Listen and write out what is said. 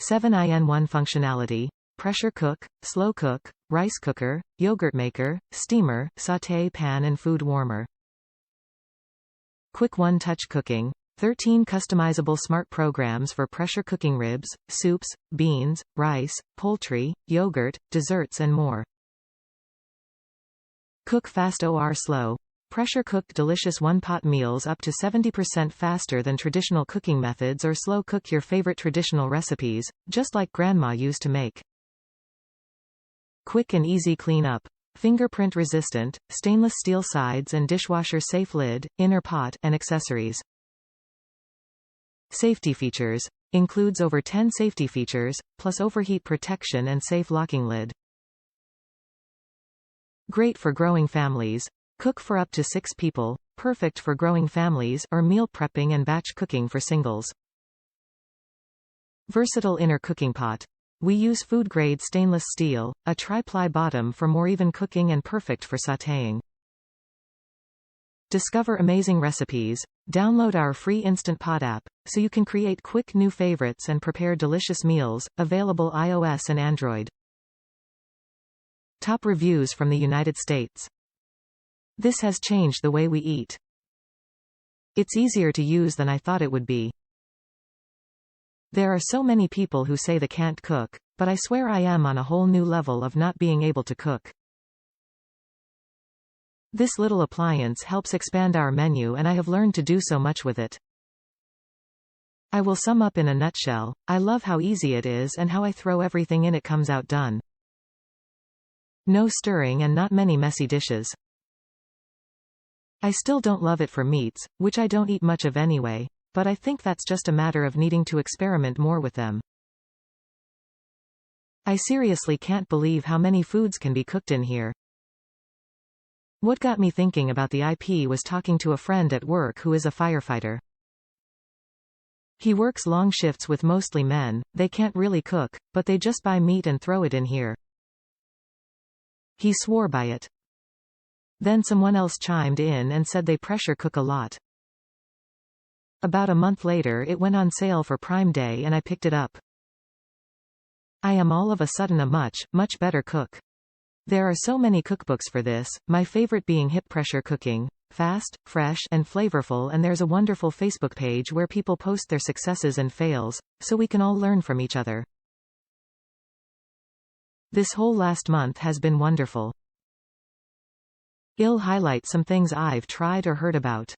7-in-1 functionality: pressure cook, slow cook, rice cooker, yogurt maker, steamer, sauté pan and food warmer. Quick one-touch cooking: 13 customizable smart programs for pressure cooking ribs, soups, beans, rice, poultry, yogurt, desserts and more. Cook fast or slow: pressure cooked delicious one-pot meals up to 70% faster than traditional cooking methods, or slow cook your favorite traditional recipes, just like grandma used to make. Quick and easy cleanup: fingerprint resistant, stainless steel sides and dishwasher-safe lid, inner pot, and accessories. Safety features: includes over 10 safety features, plus overheat protection and safe locking lid. Great for growing families. Cook for up to 6 people, perfect for growing families or meal prepping and batch cooking for singles. Versatile inner cooking pot: we use food-grade stainless steel, a tri-ply bottom for more even cooking and perfect for sautéing. Discover amazing recipes. Download our free Instant Pot app, so you can create quick new favorites and prepare delicious meals, available iOS and Android. Top reviews from the United States. This has changed the way we eat. It's easier to use than I thought it would be. There are so many people who say they can't cook, but I swear I am on a whole new level of not being able to cook. This little appliance helps expand our menu and I have learned to do so much with it. I will sum up in a nutshell: I love how easy it is and how I throw everything in it comes out done. No stirring and not many messy dishes. I still don't love it for meats, which I don't eat much of anyway, but I think that's just a matter of needing to experiment more with them. I seriously can't believe how many foods can be cooked in here. What got me thinking about the IP was talking to a friend at work who is a firefighter. He works long shifts with mostly men. They can't really cook, but they just buy meat and throw it in here. He swore by it. Then someone else chimed in and said they pressure cook a lot. About a month later it went on sale for Prime Day and I picked it up. I am all of a sudden a much better cook. There are so many cookbooks for this, my favorite being Hip Pressure Cooking, fast, fresh, and flavorful, and there's a wonderful Facebook page where people post their successes and fails, so we can all learn from each other. This whole last month has been wonderful. I'll highlight some things I've tried or heard about.